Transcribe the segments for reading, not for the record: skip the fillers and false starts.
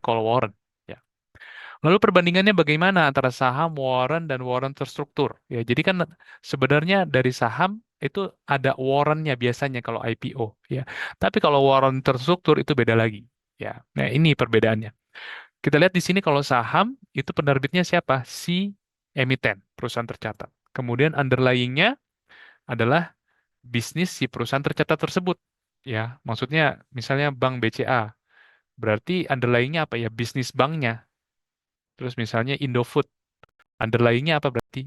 call warrant. Ya. Lalu perbandingannya bagaimana antara saham, warrant, dan warrant terstruktur? Ya, jadi kan sebenarnya dari saham itu ada warrantnya biasanya kalau IPO. Ya, tapi kalau warrant terstruktur itu beda lagi. Ya, nah ini perbedaannya. Kita lihat di sini kalau saham itu penerbitnya siapa? Si emiten, perusahaan tercatat. Kemudian underlying-nya adalah bisnis si perusahaan tercatat tersebut. Ya, maksudnya misalnya bank BCA, berarti underlying-nya apa ya? Bisnis banknya. Terus misalnya Indofood, underlying-nya apa berarti?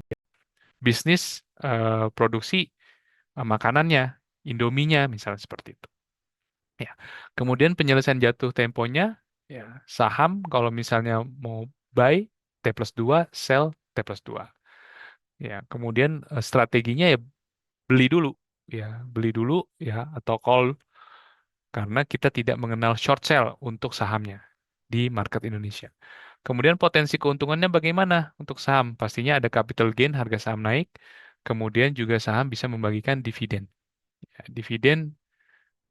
Bisnis produksi makanannya, Indominya, misalnya seperti itu. Ya. Kemudian penyelesaian jatuh temponya, ya, saham kalau misalnya mau buy T+2, sell T+2. Ya, kemudian strateginya ya beli dulu, ya, beli dulu ya atau call karena kita tidak mengenal short sell untuk sahamnya di market Indonesia. Kemudian potensi keuntungannya bagaimana untuk saham? Pastinya ada capital gain, harga saham naik. Kemudian juga saham bisa membagikan dividen. Ya, dividen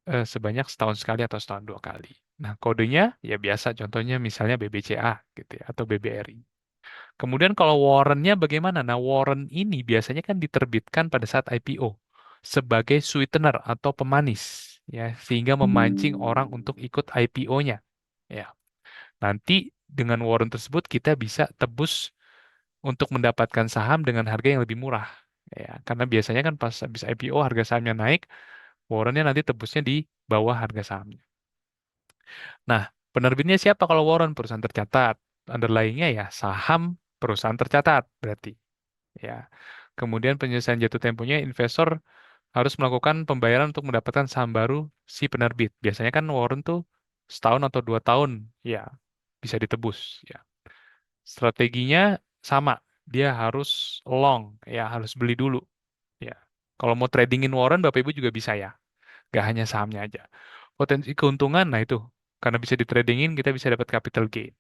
sebanyak setahun sekali atau setahun dua kali. Nah, kodenya ya biasa, contohnya misalnya BBCA gitu ya, atau BBRI. Kemudian kalau warrant-nya bagaimana? Nah, warrant ini biasanya kan diterbitkan pada saat IPO sebagai sweetener atau pemanis, ya, sehingga memancing orang untuk ikut IPO-nya. Ya, nanti dengan warrant tersebut kita bisa tebus untuk mendapatkan saham dengan harga yang lebih murah. Ya, karena biasanya kan pas habis IPO harga sahamnya naik, warrant-nya nanti tebusnya di bawah harga sahamnya. Nah, penerbitnya siapa kalau warrant? Perusahaan tercatat. Underlying-nya ya saham perusahaan tercatat berarti. Ya. Kemudian penyelesaian jatuh temponya investor harus melakukan pembayaran untuk mendapatkan saham baru si penerbit. Biasanya kan warrant tuh setahun atau 2 tahun, ya bisa ditebus. Ya. Strateginya sama, dia harus long, ya harus beli dulu. Ya. Kalau mau tradingin warrant, Bapak Ibu juga bisa ya, nggak hanya sahamnya aja. Potensi keuntungan, nah itu karena bisa ditradingin, kita bisa dapat capital gain.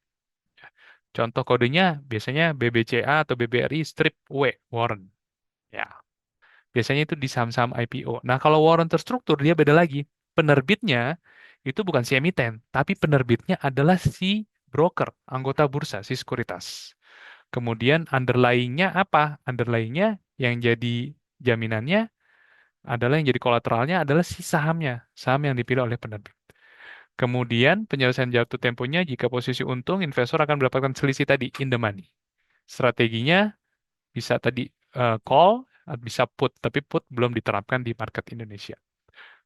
Ya. Contoh kodenya biasanya BBCA atau BBRI strip W warrant. Ya. Biasanya itu di saham-saham IPO. Nah, kalau warrant terstruktur dia beda lagi. Penerbitnya itu bukan si emiten, tapi penerbitnya adalah si broker, anggota bursa, si sekuritas. Kemudian underlying-nya apa? Underlying-nya yang jadi jaminannya adalah yang jadi kolateralnya adalah si sahamnya, saham yang dipilih oleh penerbit. Kemudian penyelesaian jatuh temponya jika posisi untung, investor akan mendapatkan selisih tadi in the money. Strateginya bisa tadi call, bisa put, tapi put belum diterapkan di market Indonesia.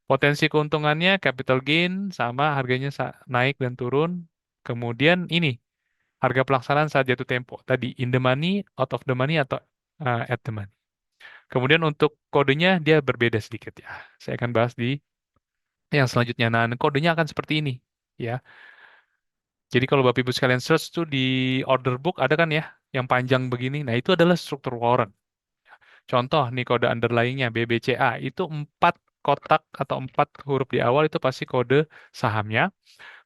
Potensi keuntungannya capital gain sama harganya naik dan turun. Kemudian ini harga pelaksanaan saat jatuh tempo. Tadi in the money, out of the money atau at the money. Kemudian untuk kodenya dia berbeda sedikit ya. Saya akan bahas di yang selanjutnya. Nah, kodenya akan seperti ini ya. Jadi kalau Bapak Ibu sekalian search tuh di order book ada kan ya yang panjang begini. Nah, itu adalah struktur warrant. Contoh nih kode underlying-nya BBCA itu 4 kotak atau 4 huruf di awal itu pasti kode sahamnya.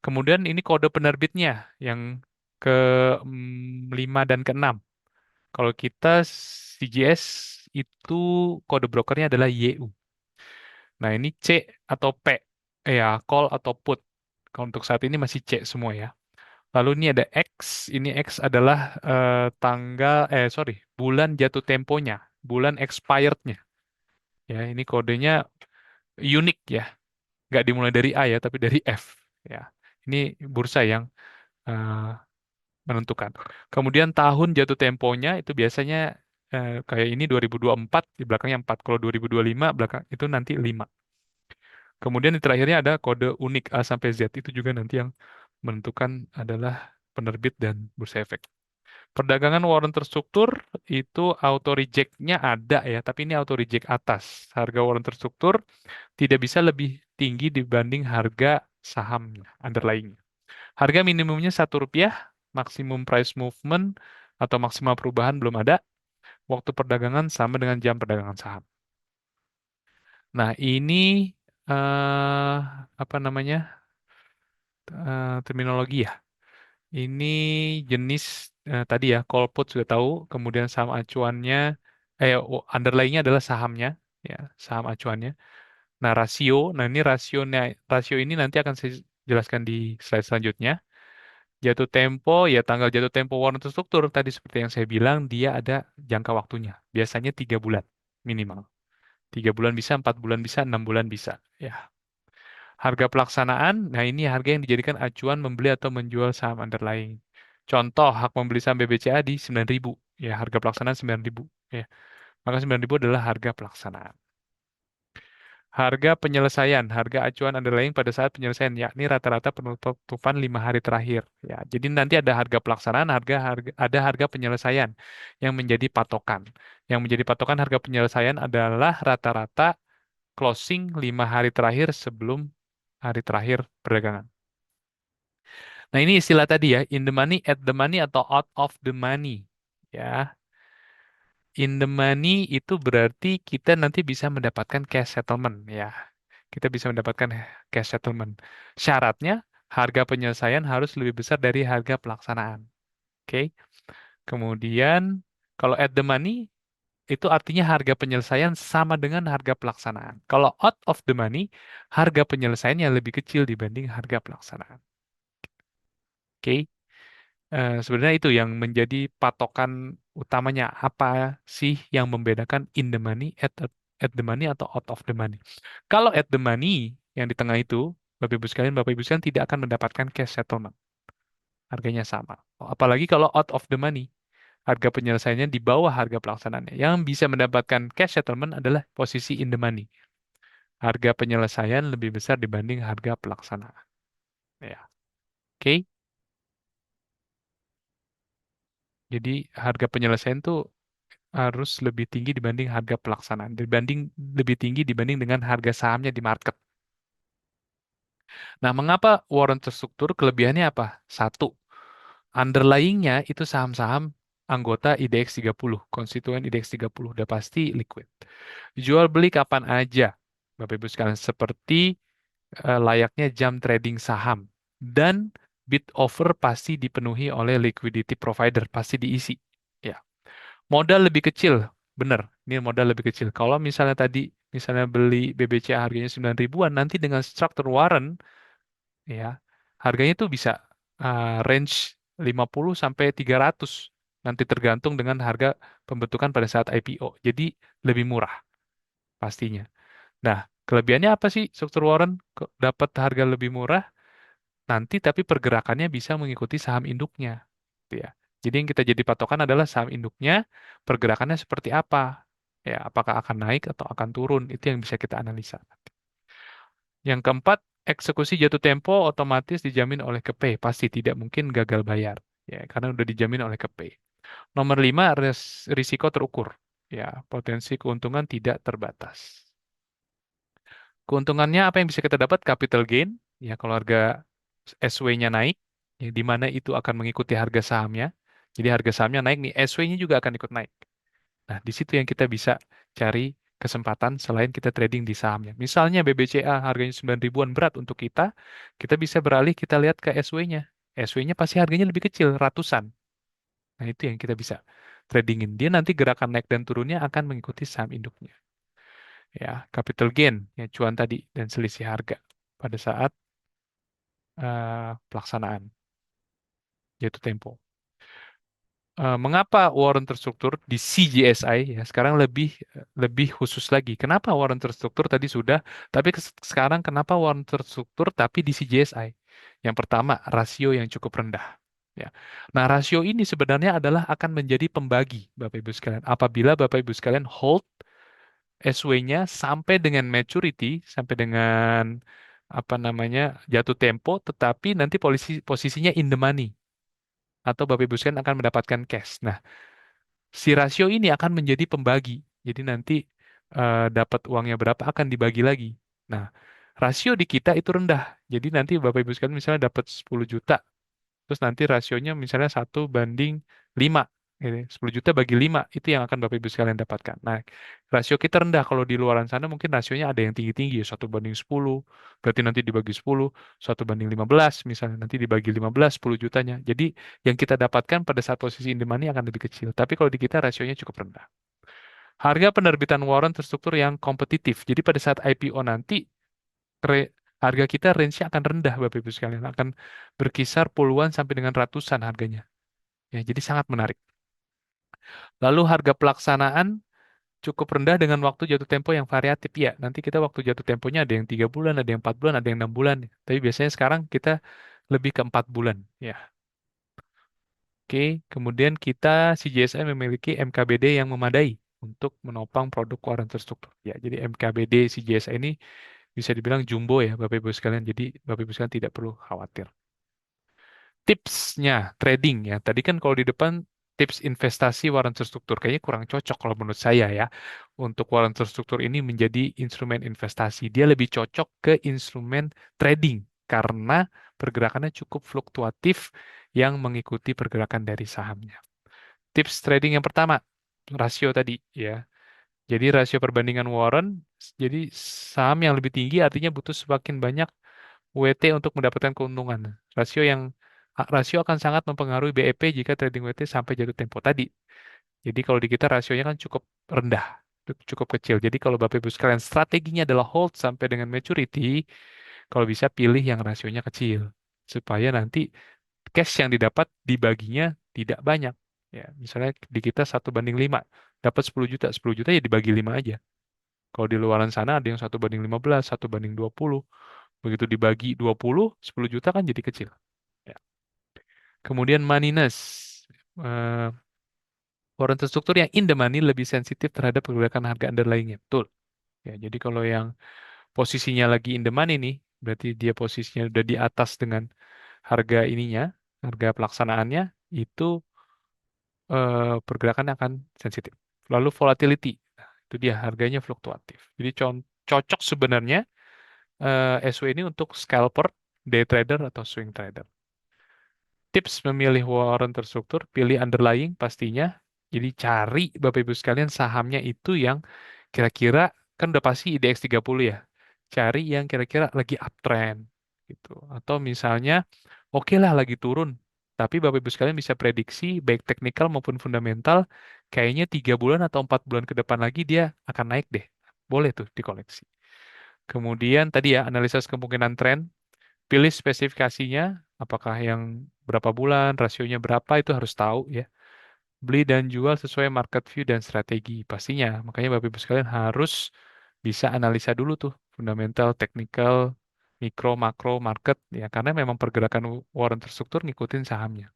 Kemudian ini kode penerbitnya yang ke-5 dan ke-6. Kalau kita CGS itu kode brokernya adalah YU. Nah, ini C atau P, ya, call atau put. Kalau untuk saat ini masih C semua ya. Lalu ini ada X, ini X adalah bulan jatuh temponya, bulan expirednya. Ya, ini kodenya unik ya, nggak dimulai dari A ya, tapi dari F. Ya, ini bursa yang eh, menentukan. Kemudian tahun jatuh temponya itu biasanya kayak ini 2024, di belakangnya 4. Kalau 2025, belakang itu nanti 5. Kemudian di terakhirnya ada kode unik A sampai Z. Itu juga nanti yang menentukan adalah penerbit dan bursa efek. Perdagangan warrant terstruktur itu auto reject-nya ada ya, tapi ini auto reject atas. Harga warrant terstruktur tidak bisa lebih tinggi dibanding harga saham underlying. Harga minimumnya Rp1, maksimum price movement atau maksimal perubahan belum ada. Waktu perdagangan sama dengan jam perdagangan saham. Nah, ini apa namanya terminologi ya. Ini jenis tadi ya call put sudah tahu. Kemudian saham acuannya, underlying-nya adalah sahamnya, ya saham acuannya. Nah, rasio, nah ini rasio ini nanti akan saya jelaskan di slide selanjutnya. Jatuh tempo, ya tanggal jatuh tempo warna terstruktur tadi seperti yang saya bilang, dia ada jangka waktunya. Biasanya 3 bulan minimal. 3 bulan bisa, 4 bulan bisa, 6 bulan bisa. Ya. Harga pelaksanaan, nah ini harga yang dijadikan acuan membeli atau menjual saham underlying. Contoh, hak membeli saham BBCA di 9.000. Ya, harga pelaksanaan 9.000. Ya. Maka 9.000 adalah harga pelaksanaan. Harga penyelesaian, harga acuan underlying pada saat penyelesaian, yakni rata-rata penutupan 5 hari terakhir. Ya, jadi nanti ada harga pelaksanaan, ada harga penyelesaian yang menjadi patokan. Yang menjadi patokan harga penyelesaian adalah rata-rata closing 5 hari terakhir sebelum hari terakhir perdagangan. Nah, ini istilah tadi ya, in the money, at the money, atau out of the money. Ya, in the money itu berarti kita nanti bisa mendapatkan cash settlement ya. Kita bisa mendapatkan cash settlement. Syaratnya harga penyelesaian harus lebih besar dari harga pelaksanaan. Oke. Kemudian kalau at the money itu artinya harga penyelesaian sama dengan harga pelaksanaan. Kalau out of the money, harga penyelesaian yang lebih kecil dibanding harga pelaksanaan. Oke. Sebenarnya itu yang menjadi patokan utamanya. Apa sih yang membedakan in the money, at the money, atau out of the money? Kalau at the money, yang di tengah itu, Bapak Ibu sekalian tidak akan mendapatkan cash settlement. Harganya sama. Apalagi kalau out of the money, harga penyelesaiannya di bawah harga pelaksanaannya. Yang bisa mendapatkan cash settlement adalah posisi in the money. Harga penyelesaian lebih besar dibanding harga pelaksanaan. Ya. Oke. Jadi harga penyelesaian tuh harus lebih tinggi dibanding harga pelaksanaan, lebih tinggi dibanding dengan harga sahamnya di market. Nah, mengapa warrant terstruktur? Kelebihannya apa? Satu, underlyingnya itu saham-saham anggota IDX 30, konstituen IDX 30, udah pasti liquid. Jual beli kapan aja, Bapak Ibu sekalian, seperti layaknya jam trading saham. Dan bid offer pasti dipenuhi oleh liquidity provider, pasti diisi. Ya. Modal lebih kecil, bener. Ini modal lebih kecil. Kalau misalnya tadi, misalnya beli BBCA harganya 9 ribuan, nanti dengan struktur warrant, ya, harganya tuh bisa range 50 sampai 300. Nanti tergantung dengan harga pembentukan pada saat IPO. Jadi lebih murah pastinya. Nah, kelebihannya apa sih struktur warrant? Dapat harga lebih murah, nanti tapi pergerakannya bisa mengikuti saham induknya. Gitu ya. Jadi yang kita jadi patokan adalah saham induknya, pergerakannya seperti apa. Ya, apakah akan naik atau akan turun, itu yang bisa kita analisa. Yang keempat, eksekusi jatuh tempo otomatis dijamin oleh KPI, pasti tidak mungkin gagal bayar. Ya, karena udah dijamin oleh KPI. Nomor 5, risiko terukur. Ya, potensi keuntungan tidak terbatas. Keuntungannya apa yang bisa kita dapat? Capital gain, ya kalau harga SW-nya naik, ya, di mana itu akan mengikuti harga sahamnya. Jadi harga sahamnya naik nih, SW-nya juga akan ikut naik. Nah, di situ yang kita bisa cari kesempatan selain kita trading di sahamnya. Misalnya BBCA harganya 9 ribuan berat untuk kita bisa beralih kita lihat ke SW-nya. SW-nya pasti harganya lebih kecil, ratusan. Nah, itu yang kita bisa tradingin. Dia nanti gerakan naik dan turunnya akan mengikuti saham induknya. Ya, capital gain, ya cuan tadi, dan selisih harga pada saat pelaksanaan jatuh tempo. Mengapa warren terstruktur di CGSI ya sekarang lebih lebih khusus lagi? Kenapa warren terstruktur tadi sudah, tapi sekarang kenapa warren terstruktur tapi di CGSI? Yang pertama, rasio yang cukup rendah. Ya. Nah, rasio ini sebenarnya adalah akan menjadi pembagi Bapak Ibu sekalian. Apabila Bapak Ibu sekalian hold SW-nya sampai dengan maturity, sampai dengan apa namanya jatuh tempo, tetapi nanti posisinya in the money atau Bapak Ibu sekalian akan mendapatkan cash. Nah, si rasio ini akan menjadi pembagi. Jadi nanti dapat uangnya berapa akan dibagi lagi. Nah, rasio di kita itu rendah. Jadi nanti Bapak Ibu sekalian misalnya dapat 10 juta, terus nanti rasionya misalnya 1:5. Gitu. 10 juta bagi 5, itu yang akan Bapak Ibu sekalian dapatkan. Nah, rasio kita rendah. Kalau di luaran sana mungkin rasionya ada yang tinggi-tinggi, 1:10, berarti nanti dibagi 10, 1:15, misalnya nanti dibagi 15, 10 jutanya. Jadi yang kita dapatkan pada saat posisi in the money akan lebih kecil. Tapi kalau di kita rasionya cukup rendah. Harga penerbitan warrant terstruktur yang kompetitif. Jadi pada saat IPO nanti, harga kita range-nya akan rendah, Bapak Ibu sekalian. Akan berkisar puluhan sampai dengan ratusan harganya. Ya, jadi sangat menarik. Lalu harga pelaksanaan cukup rendah dengan waktu jatuh tempo yang variatif. Ya, nanti kita waktu jatuh temponya ada yang 3 bulan, ada yang 4 bulan, ada yang 6 bulan. Tapi biasanya sekarang kita lebih ke 4 bulan. Ya, oke. Kemudian kita CGSI memiliki MKBD yang memadai untuk menopang produk waran terstruktur. Ya, jadi MKBD CGSI ini bisa dibilang jumbo ya, Bapak Ibu sekalian. Jadi Bapak Ibu sekalian tidak perlu khawatir. Tipsnya trading ya. Tadi kan kalau di depan tips investasi waran terstruktur kayaknya kurang cocok kalau menurut saya ya. Untuk waran terstruktur ini menjadi instrumen investasi. Dia lebih cocok ke instrumen trading karena pergerakannya cukup fluktuatif yang mengikuti pergerakan dari sahamnya. Tips trading yang pertama, rasio tadi ya. Jadi rasio perbandingan warren, jadi saham yang lebih tinggi artinya butuh semakin banyak WT untuk mendapatkan keuntungan. Rasio akan sangat mempengaruhi BEP jika trading WT sampai jatuh tempo tadi. Jadi kalau di kita rasionya kan cukup rendah, cukup kecil. Jadi kalau Bapak Ibu sekalian strateginya adalah hold sampai dengan maturity, kalau bisa pilih yang rasionya kecil supaya nanti cash yang didapat dibaginya tidak banyak. Ya, misalnya di kita 1:5, dapat 10 juta, 10 juta ya dibagi 5 aja. Kalau di luaran sana ada yang 1:15, 1:20. Begitu dibagi 20, 10 juta kan jadi kecil. Ya. Kemudian moneyness. Eh, Foreign terstruktur yang in the money lebih sensitif terhadap pergerakan harga underlying-nya. Betul. Ya, jadi kalau yang posisinya lagi in the money nih, berarti dia posisinya udah di atas dengan harga ininya, harga pelaksanaannya, itu pergerakannya akan sensitif. Lalu volatility. Nah, itu dia harganya fluktuatif. Jadi cocok sebenarnya SW ini untuk scalper, day trader atau swing trader. Tips memilih warren terstruktur, pilih underlying pastinya. Jadi cari Bapak Ibu sekalian sahamnya itu yang kira-kira kan udah pasti IDX 30 ya. Cari yang kira-kira lagi uptrend gitu. Atau misalnya oke lah lagi turun. Tapi Bapak Ibu sekalian bisa prediksi baik teknikal maupun fundamental kayaknya 3 bulan atau 4 bulan ke depan lagi dia akan naik deh. Boleh tuh dikoleksi. Kemudian tadi ya analisis kemungkinan tren, pilih spesifikasinya, apakah yang berapa bulan, rasionya berapa itu harus tahu ya. Beli dan jual sesuai market view dan strategi pastinya. Makanya Bapak Ibu sekalian harus bisa analisa dulu tuh fundamental, technical, mikro, makro, market ya karena memang pergerakan Warren terstruktur ngikutin sahamnya.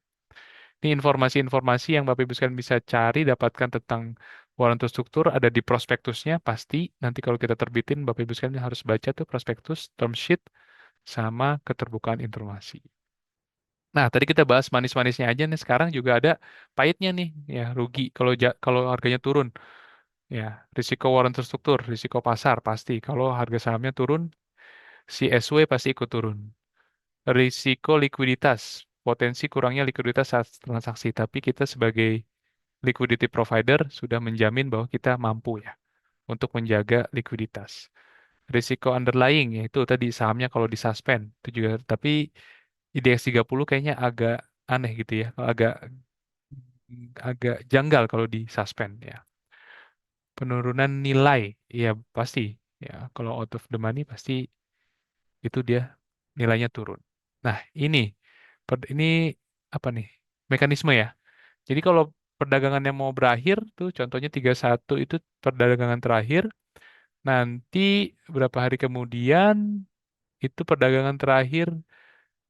Ini informasi-informasi yang Bapak Ibu sekalian bisa cari dapatkan tentang Warren terstruktur ada di prospektusnya pasti. Nanti kalau kita terbitin Bapak Ibu sekalian harus baca tuh prospektus, term sheet sama keterbukaan informasi. Nah, tadi kita bahas manis-manisnya aja nih. Sekarang juga ada pahitnya nih, ya rugi kalau harganya turun. Ya, risiko Warren terstruktur, risiko pasar pasti. Kalau harga sahamnya turun, si SW pasti ikut turun. Risiko likuiditas, potensi kurangnya likuiditas saat transaksi. Tapi kita sebagai liquidity provider sudah menjamin bahwa kita mampu ya untuk menjaga likuiditas. Risiko underlying yaitu tadi sahamnya kalau disuspend itu juga tapi IDX 30 kayaknya agak aneh gitu ya, agak agak janggal kalau di suspend ya. Penurunan nilai, ya pasti ya kalau out of the money pasti itu dia nilainya turun. Nah, ini apa nih? Mekanisme ya. Jadi kalau perdagangannya mau berakhir tuh contohnya 31 itu perdagangan terakhir, nanti berapa hari kemudian itu perdagangan terakhir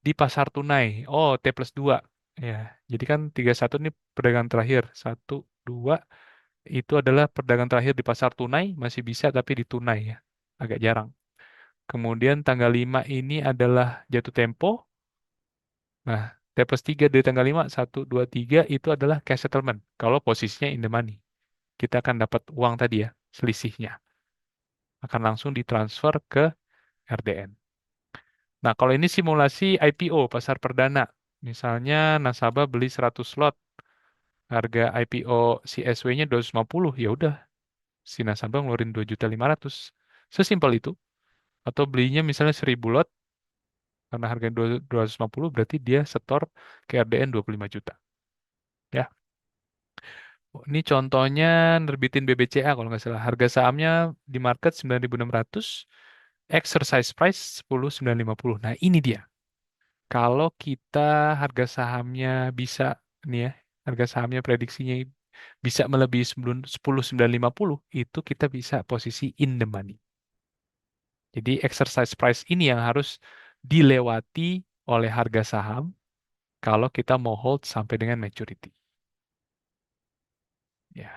di pasar tunai. Oh, T+2. Ya, jadi kan 31 ini perdagangan terakhir. 1, 2 itu adalah perdagangan terakhir di pasar tunai, masih bisa tapi di tunai ya. Agak jarang. Kemudian tanggal 5 ini adalah jatuh tempo. Nah, T+3 dari tanggal 5, 1, 2, 3 itu adalah cash settlement. Kalau posisinya in the money. Kita akan dapat uang tadi ya, selisihnya. Akan langsung ditransfer ke RDN. Nah, kalau ini simulasi IPO, pasar perdana. Misalnya nasabah beli 100 lot, harga IPO si SW-nya 250, ya udah si nasabah ngeluarin 2.500.000. Sesimpel itu. Atau belinya misalnya 1.000 lot, karena harganya 250 berarti dia setor ke RDN 25 juta. Ya, ini contohnya nerbitin BBCA kalau nggak salah. Harga sahamnya di market 9.600, exercise price 10.950. Nah, ini dia. Kalau kita harga sahamnya bisa nih ya, harga sahamnya prediksinya bisa melebihi 10.950, itu kita bisa posisi in the money. Jadi exercise price ini yang harus dilewati oleh harga saham kalau kita mau hold sampai dengan maturity. Ya.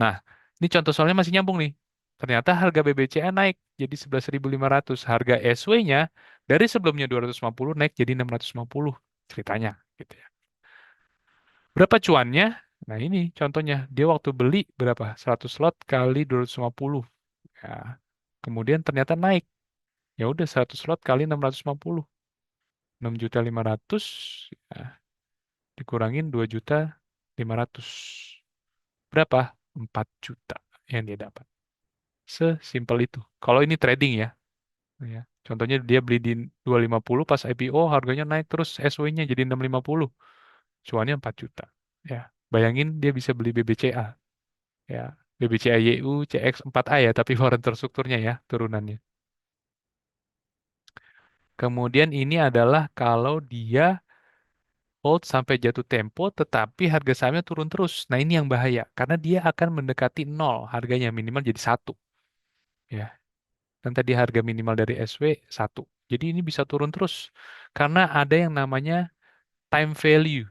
Nah, ini contoh soalnya masih nyambung nih. Ternyata harga BBCA naik jadi 11.500. Harga SW-nya dari sebelumnya 250 naik jadi 650 ceritanya gitu ya. Berapa cuannya? Nah, ini contohnya. Dia waktu beli berapa? 100 slot kali 250. Ya. Kemudian ternyata naik. Ya udah 100 slot kali 650. 6.500.000 ya, dikurangin 2.500.000. Berapa? 4 juta yang dia dapat. Sesimpel itu. Kalau ini trading ya. Ya. Contohnya dia beli di 250 pas IPO harganya naik terus SW-nya jadi 650. Cuannya 4 juta. Ya. Bayangin dia bisa beli BBCA. Ya. BBCA YU CX4A ya, tapi warren terstrukturnya ya turunannya. Kemudian ini adalah kalau dia hold sampai jatuh tempo, tetapi harga sahamnya turun terus. Nah, ini yang bahaya, karena dia akan mendekati nol, harganya minimal jadi satu. Ya, dan tadi harga minimal dari SW satu. Jadi ini bisa turun terus, karena ada yang namanya time value.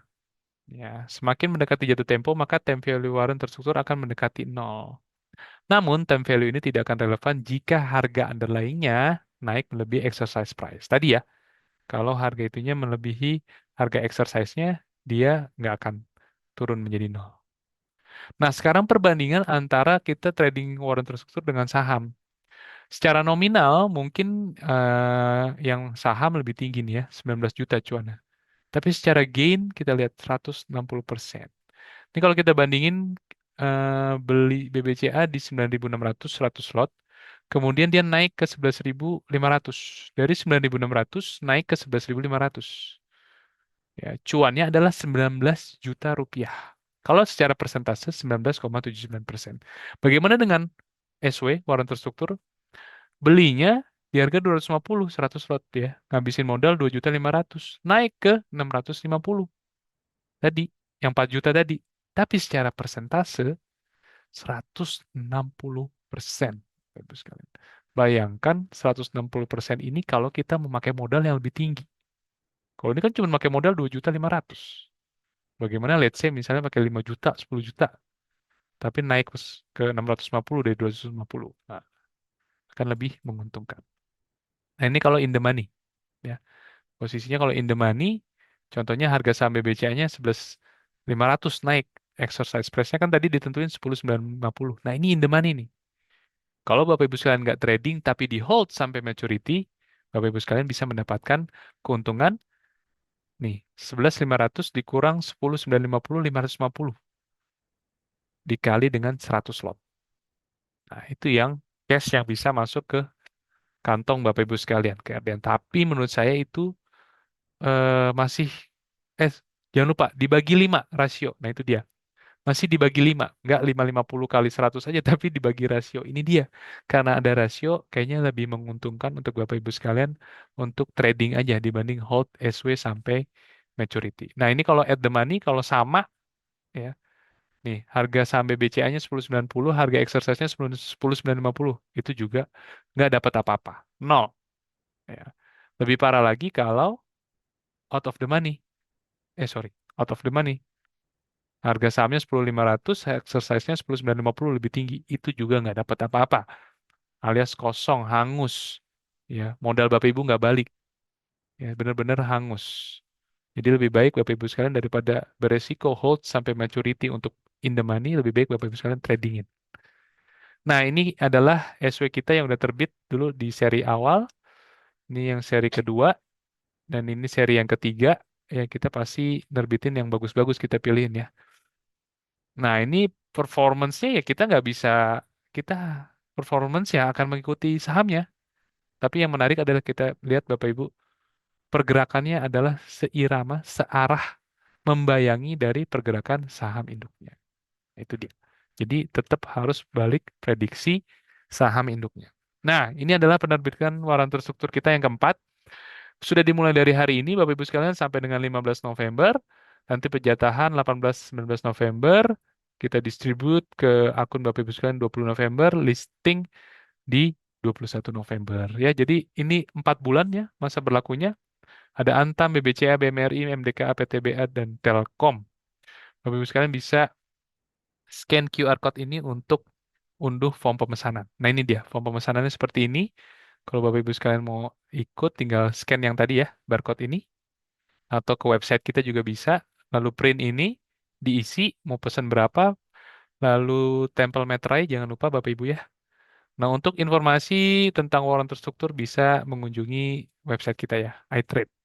Ya, semakin mendekati jatuh tempo, maka time value warren terstruktur akan mendekati nol. Namun, time value ini tidak akan relevan jika harga underlying-nya naik melebihi exercise price. Tadi ya, kalau harga itunya melebihi harga exercise-nya, dia nggak akan turun menjadi nol. Nah, sekarang perbandingan antara kita trading warren terstruktur dengan saham. Secara nominal, mungkin yang saham lebih tinggi nih ya, 19 juta cuannya. Tapi secara gain, kita lihat 160%. Ini kalau kita bandingin beli BBCA di 9.600, 100 slot, kemudian dia naik ke 11.500. Dari 9.600 naik ke 11.500. Ya, cuannya adalah 19 juta rupiah. Kalau secara persentase 19,79%. Bagaimana dengan SW, warren terstruktur? Belinya di harga 250, 100 slot ya. Ngabisin modal 2.500.000. Naik ke 650 tadi, yang 4 juta tadi. Tapi secara persentase 160%. Bagus sekali. Bayangkan 160% ini kalau kita memakai modal yang lebih tinggi. Kalau ini kan cuma pakai modal 2.500.000. Bagaimana let's say misalnya pakai 5 juta, 10 juta, tapi naik ke 650 dari 250. Nah, akan lebih menguntungkan. Nah, ini kalau in the money. Ya. Posisinya kalau in the money, contohnya harga saham BBCA-nya 11.500 naik. Exercise price-nya kan tadi ditentuin 10.950. Nah, ini in the money nih. Kalau Bapak Ibu sekalian nggak trading tapi di hold sampai maturity, Bapak Ibu sekalian bisa mendapatkan keuntungan nih 11.500 dikurang 10.950, 550 dikali dengan 100 lot. Nah, itu yang cash yang bisa masuk ke kantong Bapak Ibu sekalian. Tapi menurut saya itu masih eh jangan lupa dibagi 5 rasio. Nah, itu dia. Masih dibagi 5, nggak 550 kali 100 aja, tapi dibagi rasio. Ini dia. Karena ada rasio, kayaknya lebih menguntungkan untuk Bapak Ibu sekalian untuk trading aja dibanding hold SW sampai maturity. Nah, ini kalau at the money, kalau sama, ya, nih, harga saham BBCA-nya 10.90, harga exercise-nya 10.950. Itu juga nggak dapat apa-apa. Nol. Ya. Lebih parah lagi kalau out of the money. Sorry, out of the money. Harga sahamnya 10.500, exercise-nya 10.950 lebih tinggi. Itu juga nggak dapat apa-apa. Alias kosong, hangus. Ya, modal Bapak Ibu nggak balik. Ya, benar-benar hangus. Jadi lebih baik Bapak Ibu sekalian daripada beresiko hold sampai maturity untuk in the money, lebih baik Bapak Ibu sekalian tradingin. Nah, ini adalah SW kita yang udah terbit dulu di seri awal. Ini yang seri kedua. Dan ini seri yang ketiga. Ya, kita pasti nerbitin yang bagus-bagus kita pilihin ya. Nah, ini performance-nya ya kita nggak bisa, kita performance yang akan mengikuti sahamnya. Tapi yang menarik adalah kita lihat Bapak Ibu, pergerakannya adalah seirama, searah, membayangi dari pergerakan saham induknya. Itu dia. Jadi tetap harus balik prediksi saham induknya. Nah, ini adalah penerbitan waran terstruktur kita yang keempat. Sudah dimulai dari hari ini, Bapak Ibu sekalian, sampai dengan 15 November. Nanti penjatahan 18-19 November. Kita distribute ke akun Bapak Ibu sekalian 20 November. Listing di 21 November. Ya, jadi ini 4 bulan ya masa berlakunya. Ada Antam, BBCA, BMRI, MDKA, PTBA, dan Telkom. Bapak Ibu sekalian bisa scan QR code ini untuk unduh form pemesanan. Nah, ini dia, form pemesanannya seperti ini. Kalau Bapak Ibu sekalian mau ikut, tinggal scan yang tadi ya, barcode ini. Atau ke website kita juga bisa. Lalu print ini, diisi, mau pesan berapa, lalu tempel meterai, jangan lupa Bapak Ibu ya. Nah, untuk informasi tentang waran terstruktur bisa mengunjungi website kita ya, itrade.cgsi.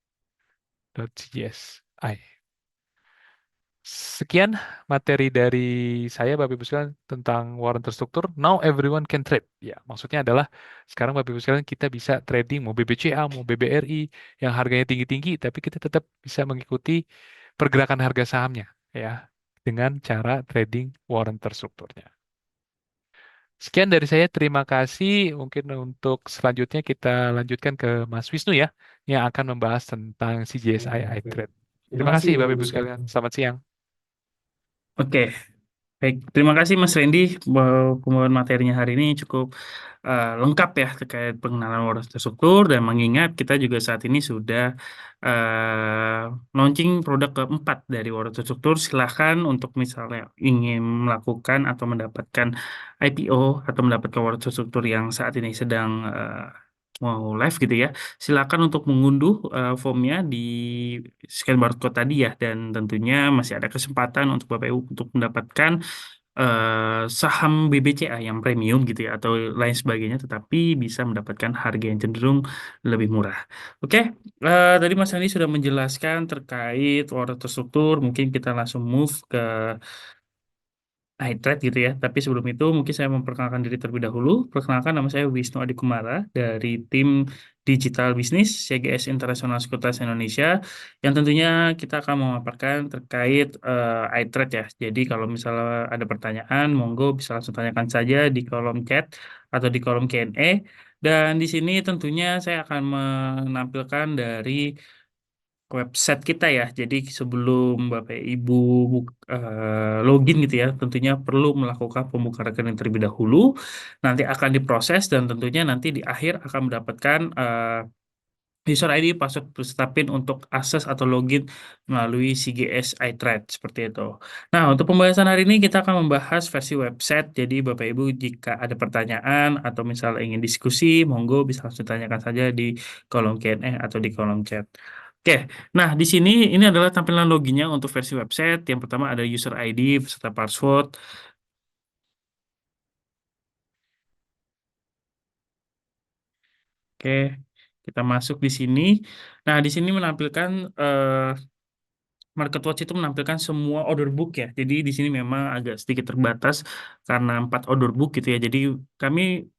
Sekian materi dari saya, Bapak Ibu sekalian, tentang waran terstruktur. Now everyone can trade. Ya, maksudnya adalah sekarang Bapak Ibu sekalian kita bisa trading, mau BBCA, mau BBRI, yang harganya tinggi-tinggi, tapi kita tetap bisa mengikuti pergerakan harga sahamnya, ya, dengan cara trading waran terstrukturnya. Sekian dari saya, terima kasih. Mungkin untuk selanjutnya kita lanjutkan ke Mas Wisnu ya, yang akan membahas tentang CGSI iTrade. Terima Terima kasih kasih Bapak Bapak Ibu Ibu sekalian. sekalian. Selamat siang. Oke, baik. Terima kasih Mas Randy. Pembahasan materinya hari ini cukup lengkap ya terkait pengenalan waras terstruktur dan mengingat kita juga saat ini sudah launching produk keempat dari waras terstruktur. Silahkan untuk misalnya ingin melakukan atau mendapatkan IPO atau mendapatkan waras terstruktur yang saat ini sedang mau live gitu ya. Silakan untuk mengunduh formnya di scan barcode tadi ya dan tentunya masih ada kesempatan untuk Bapak Ibu untuk mendapatkan saham BBCA yang premium gitu ya atau lain sebagainya tetapi bisa mendapatkan harga yang cenderung lebih murah. Oke, tadi Mas Andi sudah menjelaskan terkait water terstruktur, mungkin kita langsung move ke iTrade gitu ya. Tapi sebelum itu mungkin saya memperkenalkan diri terlebih dahulu. Perkenalkan nama saya Wisnu Adikumara dari tim Digital Business CGS International Sekuritas Indonesia yang tentunya kita akan memaparkan terkait iTrade ya. Jadi kalau misalnya ada pertanyaan, monggo bisa langsung tanyakan saja di kolom chat atau di kolom Q&A. Dan di sini tentunya saya akan menampilkan dari website kita ya. Jadi sebelum Bapak Ibu login gitu ya, tentunya perlu melakukan pembukaan rekening terlebih dahulu. Nanti akan diproses dan tentunya nanti di akhir akan mendapatkan user ID, password beserta PIN untuk akses atau login melalui CGS iTrade seperti itu. Nah, untuk pembahasan hari ini kita akan membahas versi website. Jadi Bapak Ibu jika ada pertanyaan atau misalnya ingin diskusi, monggo bisa langsung tanyakan saja di kolom Q&A atau di kolom chat. Oke, nah di sini ini adalah tampilan loginnya untuk versi website. Yang pertama ada user ID beserta password. Oke, kita masuk di sini. Nah, di sini menampilkan MarketWatch itu menampilkan semua order book ya. Jadi di sini memang agak sedikit terbatas karena 4 order book gitu ya. Jadi kami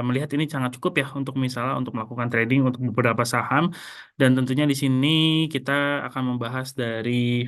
melihat ini sangat cukup ya untuk misalnya untuk melakukan trading untuk beberapa saham dan tentunya di sini kita akan membahas dari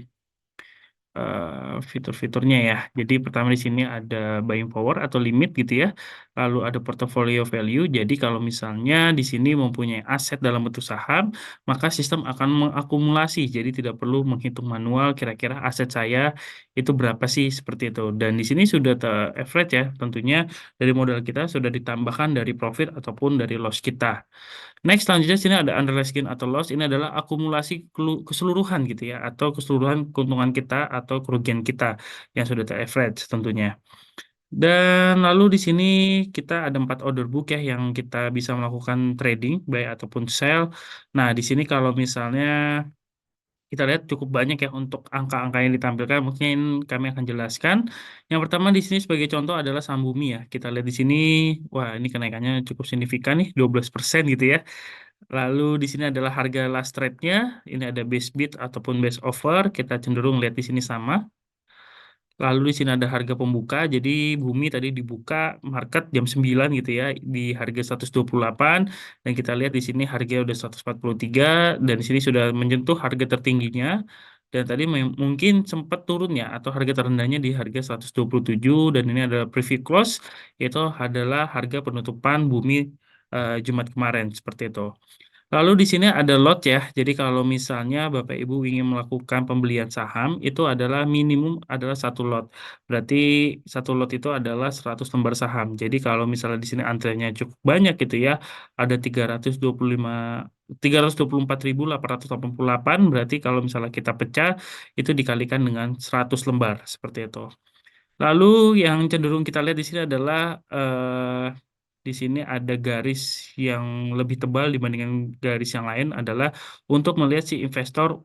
fitur-fiturnya ya. Jadi pertama di sini ada buying power atau limit gitu ya. Lalu ada portfolio value. Jadi kalau misalnya di sini mempunyai aset dalam bentuk saham, maka sistem akan mengakumulasi. Jadi tidak perlu menghitung manual kira-kira aset saya itu berapa sih seperti itu. Dan di sini sudah average ya. Tentunya dari modal kita sudah ditambahkan dari profit ataupun dari loss kita. Next, selanjutnya sini ada unrealized gain atau loss. Ini adalah akumulasi keseluruhan gitu ya, atau keseluruhan keuntungan kita atau kerugian kita yang sudah ter-average tentunya. Dan lalu di sini kita ada 4 order book ya yang kita bisa melakukan trading, buy ataupun sell. Nah, di sini kalau misalnya kita lihat cukup banyak ya untuk angka-angka yang ditampilkan. Mungkin kami akan jelaskan. Yang pertama di sini sebagai contoh adalah saham bumi ya. Kita lihat di sini, wah ini kenaikannya cukup signifikan nih, 12% gitu ya. Lalu di sini adalah harga last trade-nya. Ini ada base bid ataupun base offer. Kita cenderung lihat di sini sama. Lalu di sini ada harga pembuka. Jadi bumi tadi dibuka market jam 9 gitu ya di harga 128 dan kita lihat di sini harga udah 143 dan di sini sudah menyentuh harga tertingginya. Dan tadi mungkin sempat turun ya atau harga terendahnya di harga 127 dan ini adalah preview close yaitu adalah harga penutupan bumi Jumat kemarin seperti itu. Lalu di sini ada lot ya. Jadi kalau misalnya Bapak Ibu ingin melakukan pembelian saham itu adalah minimum adalah satu lot. Berarti satu lot itu adalah 100 lembar saham. Jadi kalau misalnya di sini antriannya cukup banyak gitu ya, ada 324.888, berarti kalau misalnya kita pecah itu dikalikan dengan 100 lembar seperti itu. Lalu yang cenderung kita lihat di sini adalah di sini ada garis yang lebih tebal dibandingkan garis yang lain adalah untuk melihat si investor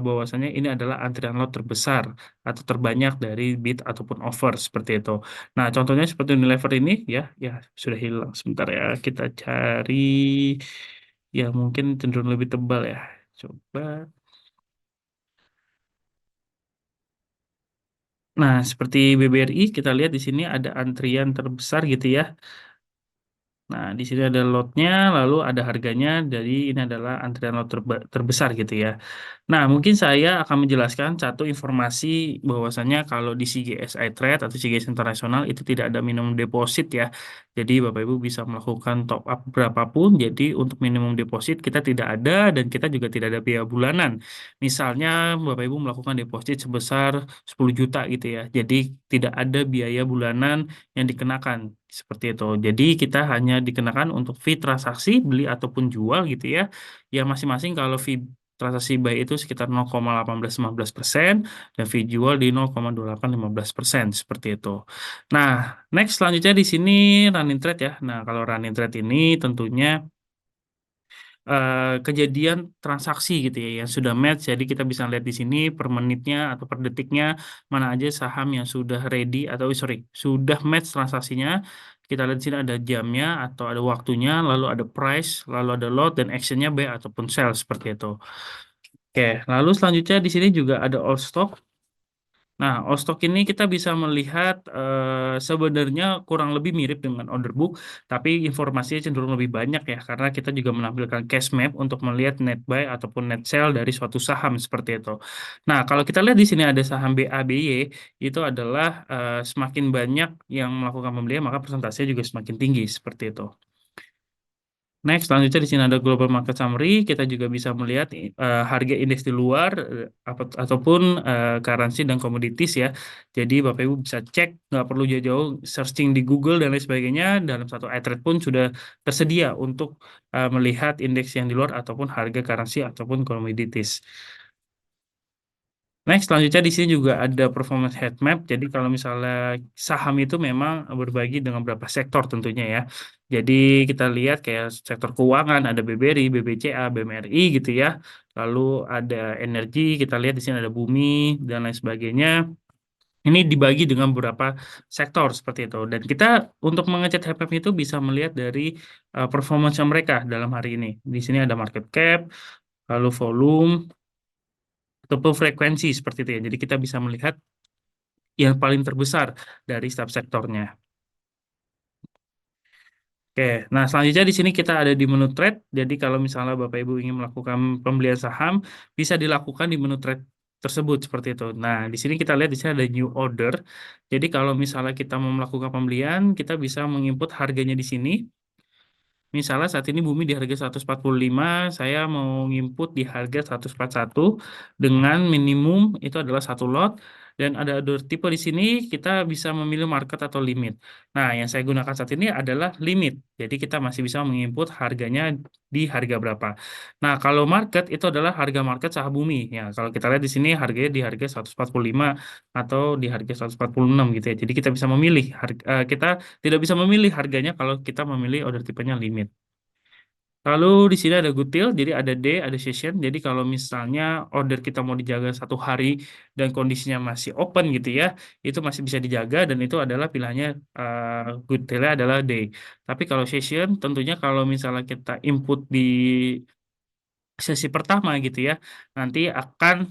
bahwasanya ini adalah antrian lot terbesar atau terbanyak dari bid ataupun offer seperti itu. Nah, contohnya seperti Unilever ini ya, ya sudah hilang sebentar ya. Kita cari ya mungkin cenderung lebih tebal ya. Coba. Nah, seperti BBRI kita lihat di sini ada antrian terbesar gitu ya. Nah, di sini ada lotnya, lalu ada harganya, jadi ini adalah antrian lot terbesar gitu ya. Nah, mungkin saya akan menjelaskan satu informasi bahwasannya kalau di CGSI Trade atau CGS Internasional itu tidak ada minimum deposit ya. Jadi Bapak Ibu bisa melakukan top up berapapun. Jadi untuk minimum deposit kita tidak ada dan kita juga tidak ada biaya bulanan. Misalnya Bapak Ibu melakukan deposit sebesar 10 juta gitu ya. Jadi tidak ada biaya bulanan yang dikenakan seperti itu. Jadi kita hanya dikenakan untuk fee transaksi beli ataupun jual gitu ya. Ya masing-masing kalau fee transaksi buy itu sekitar 0,1815% dan fee jual di 0,2815% seperti itu. Nah, next selanjutnya di sini running trade ya. Nah, kalau running trade ini tentunya kejadian transaksi gitu ya yang sudah match. Jadi kita bisa lihat di sini per menitnya atau per detiknya mana aja saham yang sudah ready atau sorry sudah match transaksinya. Kita lihat di sini ada jamnya atau ada waktunya, lalu ada price, lalu ada lot dan actionnya buy ataupun sell seperti itu. Oke, lalu selanjutnya di sini juga ada all stock. Nah, all stock ini kita bisa melihat sebenarnya kurang lebih mirip dengan order book, tapi informasinya cenderung lebih banyak ya, karena kita juga menampilkan cash map untuk melihat net buy ataupun net sell dari suatu saham seperti itu. Nah, kalau kita lihat di sini ada saham BABY, itu adalah semakin banyak yang melakukan pembelian, maka persentasenya juga semakin tinggi seperti itu. Next, selanjutnya di sini ada global market summary. Kita juga bisa melihat harga indeks di luar ataupun currency dan commodities ya. Jadi Bapak Ibu bisa cek, nggak perlu jauh-jauh searching di Google dan lain sebagainya. Dalam satu iTrade pun sudah tersedia untuk melihat indeks yang di luar ataupun harga currency ataupun commodities. Next, selanjutnya di sini juga ada performance heat map. Jadi kalau misalnya saham itu memang berbagi dengan beberapa sektor tentunya ya. Jadi kita lihat kayak sektor keuangan, ada BBRI, BBCA, BMRI gitu ya. Lalu ada energi, kita lihat di sini ada bumi dan lain sebagainya. Ini dibagi dengan beberapa sektor seperti itu. Dan kita untuk mengecek heat map itu bisa melihat dari performance mereka dalam hari ini. Di sini ada market cap, lalu volume, ataupun frekuensi seperti itu ya. Jadi kita bisa melihat yang paling terbesar dari setiap sektornya. Oke, nah selanjutnya di sini kita ada di menu trade. Jadi kalau misalnya Bapak Ibu ingin melakukan pembelian saham, bisa dilakukan di menu trade tersebut seperti itu. Nah, di sini kita lihat di sini ada new order. Jadi kalau misalnya kita mau melakukan pembelian, kita bisa menginput harganya di sini. Misalnya saat ini bumi di harga 145, saya mau nginput di harga 141 dengan minimum itu adalah satu lot dan ada dua tipe di sini kita bisa memilih market atau limit. Nah, yang saya gunakan saat ini adalah limit. Jadi kita masih bisa menginput harganya di harga berapa. Nah, kalau market itu adalah harga market saham bumi. Ya, kalau kita lihat di sini harganya di harga 145 atau di harga 146 gitu ya. Jadi kita bisa memilih kita tidak bisa memilih harganya kalau kita memilih order tipenya limit. Lalu di sini ada good deal, jadi ada day, ada session. Jadi kalau misalnya order kita mau dijaga satu hari dan kondisinya masih open gitu ya, itu masih bisa dijaga dan itu adalah pilihannya good deal adalah day. Tapi kalau session, tentunya kalau misalnya kita input di sesi pertama gitu ya, nanti akan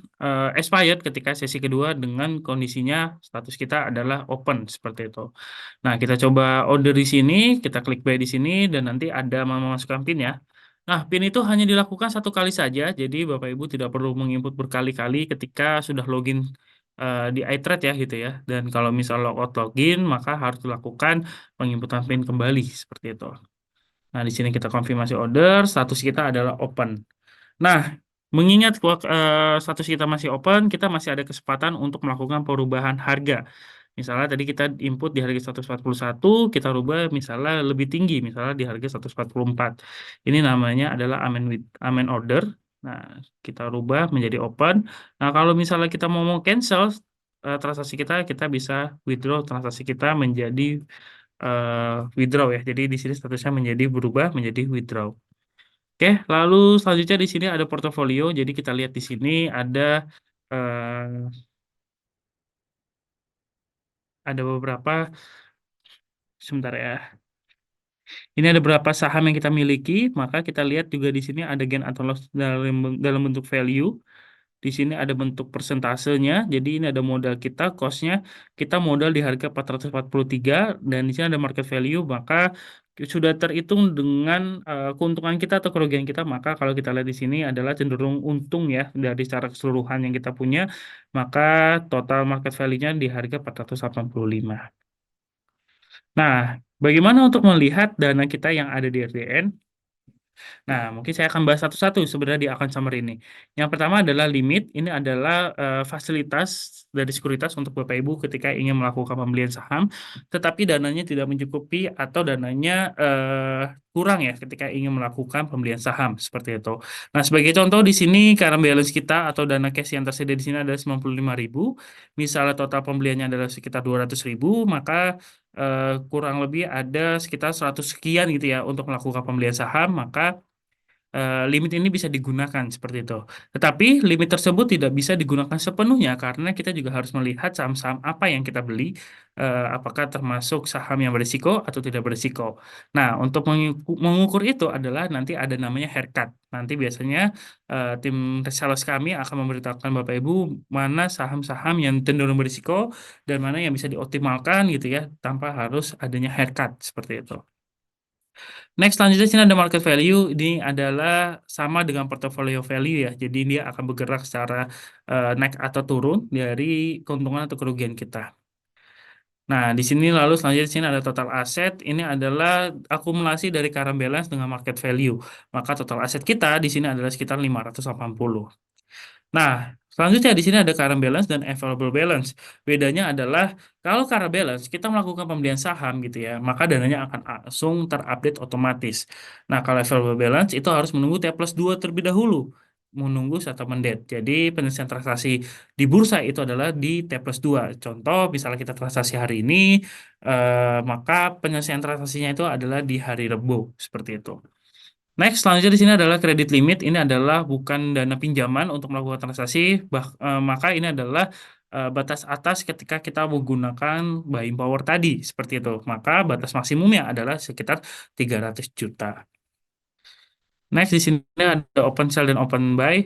expired ketika sesi kedua dengan kondisinya status kita adalah open seperti itu. Nah, kita coba order di sini, kita klik buy di sini, dan nanti ada memasukkan PIN ya. Nah, PIN itu hanya dilakukan satu kali saja, jadi Bapak Ibu tidak perlu menginput berkali-kali ketika sudah login di iTrade ya gitu ya. Dan kalau misal logout login, maka harus dilakukan penginputan PIN kembali seperti itu. Nah, di sini kita konfirmasi order, status kita adalah open. Nah, mengingat status kita masih open, kita masih ada kesempatan untuk melakukan perubahan harga. Misalnya tadi kita input di harga 141, kita rubah misalnya lebih tinggi, misalnya di harga 144. Ini namanya adalah amend order. Nah, kita rubah menjadi open. Nah, kalau misalnya kita mau cancel transaksi kita, kita bisa withdraw transaksi kita menjadi withdraw ya. Jadi di sini statusnya menjadi berubah menjadi withdraw. Oke, lalu selanjutnya di sini ada portofolio. Jadi kita lihat di sini eh, ada beberapa sebentar ya. Ini ada beberapa saham yang kita miliki, maka kita lihat juga di sini ada gain atau loss dalam bentuk value. Di sini ada bentuk persentasenya. Jadi ini ada modal kita, cost-nya. Kita modal di harga 443 dan di sini ada market value, maka sudah terhitung dengan keuntungan kita atau kerugian kita. Maka kalau kita lihat di sini adalah cenderung untung ya dari secara keseluruhan yang kita punya. Maka total market value-nya di harga 485. Nah, bagaimana untuk melihat dana kita yang ada di RDN? Nah, mungkin saya akan bahas satu-satu sebenarnya di akun summary ini. Yang pertama adalah limit. Ini adalah fasilitas dari sekuritas untuk Bapak Ibu ketika ingin melakukan pembelian saham, tetapi dananya tidak mencukupi atau dananya kurang ya ketika ingin melakukan pembelian saham seperti itu. Nah, sebagai contoh di sini current balance kita atau dana cash yang tersedia di sini adalah 95.000. Misalnya total pembeliannya adalah sekitar 200.000, maka kurang lebih ada sekitar 100 sekian gitu ya untuk melakukan pembelian saham, maka limit ini bisa digunakan seperti itu. Tetapi limit tersebut tidak bisa digunakan sepenuhnya karena kita juga harus melihat saham-saham apa yang kita beli, apakah termasuk saham yang berisiko atau tidak berisiko. Nah, untuk mengukur itu adalah nanti ada namanya haircut. Nanti biasanya tim sales kami akan memberitahukan Bapak Ibu mana saham-saham yang cenderung berisiko dan mana yang bisa dioptimalkan gitu ya tanpa harus adanya haircut seperti itu. Next, selanjutnya sini ada market value. Ini adalah sama dengan portfolio value ya. Jadi dia akan bergerak secara naik atau turun dari keuntungan atau kerugian kita. Nah, di sini lalu selanjutnya di sini ada total aset. Ini adalah akumulasi dari current balance dengan market value. Maka total aset kita di sini adalah sekitar 580. Nah, selanjutnya di sini ada current balance dan available balance. Bedanya adalah kalau current balance kita melakukan pembelian saham gitu ya, maka dananya akan langsung terupdate otomatis. Nah, kalau available balance itu harus menunggu T plus 2 terlebih dahulu, menunggu settlement date. Jadi penyelesaian transaksi di bursa itu adalah di T plus 2. Contoh, misalnya kita transaksi hari ini, maka penyelesaian transaksinya itu adalah di hari Rabu, seperti itu. Next, selanjutnya di sini adalah kredit limit. Ini adalah bukan dana pinjaman untuk melakukan transaksi, maka ini adalah batas atas ketika kita menggunakan buying power tadi, seperti itu. Maka batas maksimumnya adalah sekitar 300 juta. Next, di sini ada open sell dan open buy.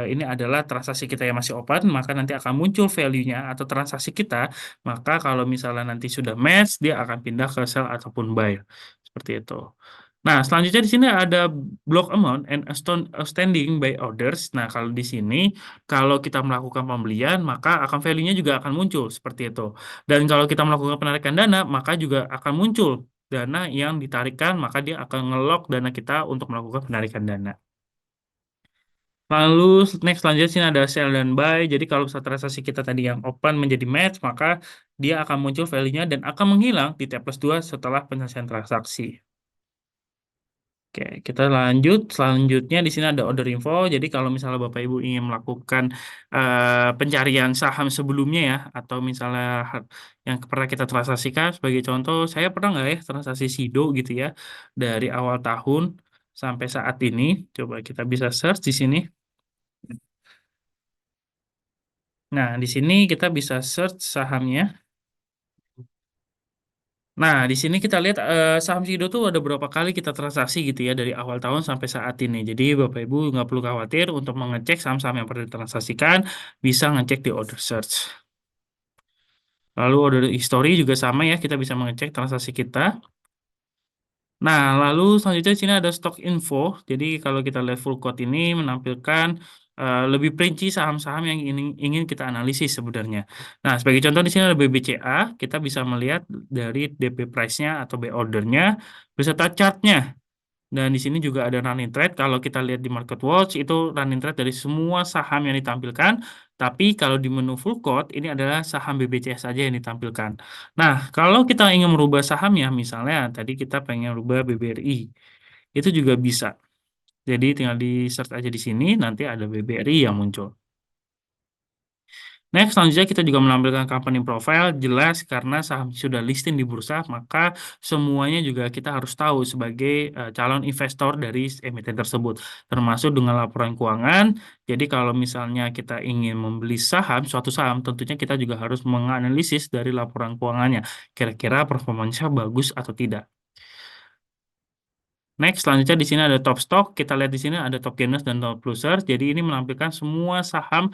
Ini adalah transaksi kita yang masih open, maka nanti akan muncul value-nya atau transaksi kita. Maka kalau misalnya nanti sudah match, dia akan pindah ke sell ataupun buy. Seperti itu. Nah, selanjutnya di sini ada block amount and outstanding by orders. Nah, kalau di sini, kalau kita melakukan pembelian, maka akan value-nya juga akan muncul seperti itu. Dan kalau kita melakukan penarikan dana, maka juga akan muncul dana yang ditarikan, maka dia akan nge-lock dana kita untuk melakukan penarikan dana. Lalu next selanjutnya sini ada sell dan buy. Jadi kalau misalnya transaksi kita tadi yang open menjadi match, maka dia akan muncul value-nya dan akan menghilang di T plus 2 setelah penyelesaian transaksi. Oke, kita lanjut. Selanjutnya di sini ada order info. Jadi kalau misalnya Bapak Ibu ingin melakukan pencarian saham sebelumnya ya, atau misalnya yang pernah kita transaksikan, sebagai contoh, saya pernah nggak ya transaksi SIDO gitu ya, dari awal tahun sampai saat ini. Coba kita bisa search di sini. Nah, di sini kita bisa search sahamnya. Nah, di sini kita lihat saham Sido tuh ada berapa kali kita transaksi gitu ya dari awal tahun sampai saat ini. Jadi Bapak Ibu nggak perlu khawatir untuk mengecek saham-saham yang pernah ditransaksikan, bisa ngecek di order search. Lalu order history juga sama ya, kita bisa mengecek transaksi kita. Nah, lalu selanjutnya di sini ada stock info. Jadi kalau kita lihat full quote ini menampilkan lebih perinci saham-saham yang ingin kita analisis sebenarnya. Nah, sebagai contoh di sini ada BBCA, kita bisa melihat dari DP price-nya atau buy order-nya beserta chart-nya. Dan di sini juga ada running trade. Kalau kita lihat di Market Watch itu running trade dari semua saham yang ditampilkan. Tapi kalau di menu full quote ini adalah saham BBCS saja yang ditampilkan. Nah, kalau kita ingin merubah sahamnya, misalnya tadi kita pengen rubah BBRI, itu juga bisa. Jadi tinggal di search aja di sini, nanti ada BBRI yang muncul. Next, selanjutnya kita juga menampilkan company profile, jelas karena saham sudah listing di bursa, maka semuanya juga kita harus tahu sebagai calon investor dari emiten tersebut, termasuk dengan laporan keuangan. Jadi kalau misalnya kita ingin membeli saham, suatu saham, tentunya kita juga harus menganalisis dari laporan keuangannya, kira-kira performanya bagus atau tidak. Next, selanjutnya di sini ada top stock. Kita lihat di sini ada top gainers dan top losers. Jadi ini menampilkan semua saham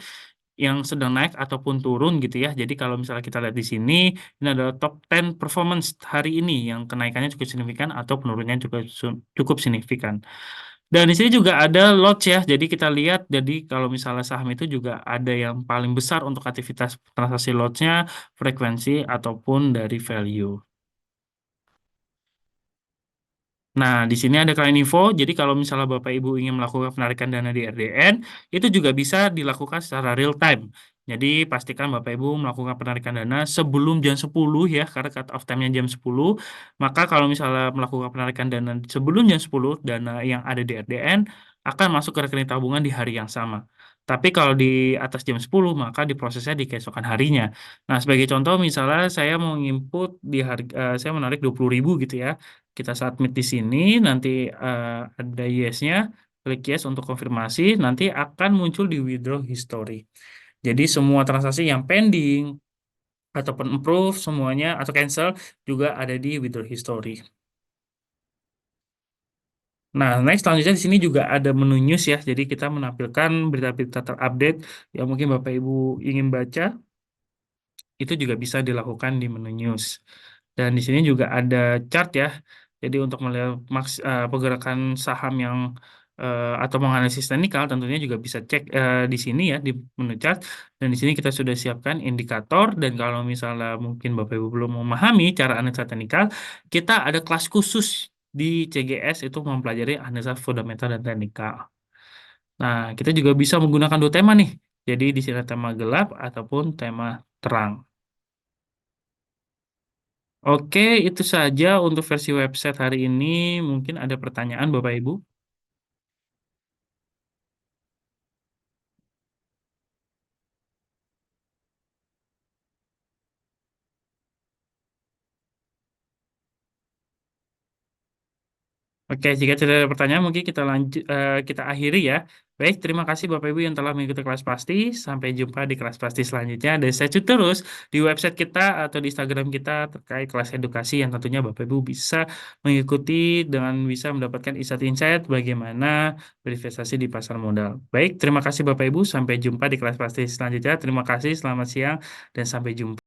yang sedang naik ataupun turun gitu ya. Jadi kalau misalnya kita lihat di sini, ini adalah top 10 performance hari ini yang kenaikannya cukup signifikan atau penurunannya juga cukup signifikan. Dan di sini juga ada lots ya. Jadi kita lihat, jadi kalau misalnya saham itu juga ada yang paling besar untuk aktivitas transaksi lotsnya, frekuensi ataupun dari value. Nah, di sini ada klien info. Jadi kalau misalnya Bapak Ibu ingin melakukan penarikan dana di RDN, itu juga bisa dilakukan secara real time. Jadi pastikan Bapak Ibu melakukan penarikan dana sebelum jam 10 ya, karena cut off time-nya jam 10. Maka kalau misalnya melakukan penarikan dana sebelum jam 10, dana yang ada di RDN akan masuk ke rekening tabungan di hari yang sama. Tapi kalau di atas jam 10, maka diprosesnya di keesokan harinya. Nah, sebagai contoh misalnya saya mau input di harga, saya menarik 20.000 gitu ya. Kita submit di sini, nanti ada yes-nya, klik yes untuk konfirmasi, nanti akan muncul di withdraw history. Jadi semua transaksi yang pending ataupun approve semuanya atau cancel juga ada di withdraw history. Nah, next selanjutnya di sini juga ada menu news ya. Jadi kita menampilkan berita-berita terupdate yang mungkin Bapak Ibu ingin baca. Itu juga bisa dilakukan di menu news. Dan di sini juga ada chart ya. Jadi untuk melihat pergerakan saham yang atau menganalisis teknikal tentunya juga bisa cek di sini ya di menu chart. Dan di sini kita sudah siapkan indikator dan kalau misalnya mungkin Bapak Ibu belum memahami cara analisa teknikal, kita ada kelas khusus di CGS itu mempelajari analisa fundamental dan teknikal. Nah, kita juga bisa menggunakan dua tema nih. Jadi di sini tema gelap ataupun tema terang. Oke, itu saja untuk versi website hari ini. Mungkin ada pertanyaan, Bapak Ibu. Oke, jika tidak ada pertanyaan, mungkin kita lanjut, kita akhiri ya. Baik, terima kasih Bapak Ibu yang telah mengikuti kelas pasti. Sampai jumpa di kelas pasti selanjutnya. Dan stay tune terus di website kita atau di Instagram kita terkait kelas edukasi yang tentunya Bapak Ibu bisa mengikuti dengan bisa mendapatkan insight-insight bagaimana berinvestasi di pasar modal. Baik, terima kasih Bapak Ibu. Sampai jumpa di kelas pasti selanjutnya. Terima kasih, selamat siang, dan sampai jumpa.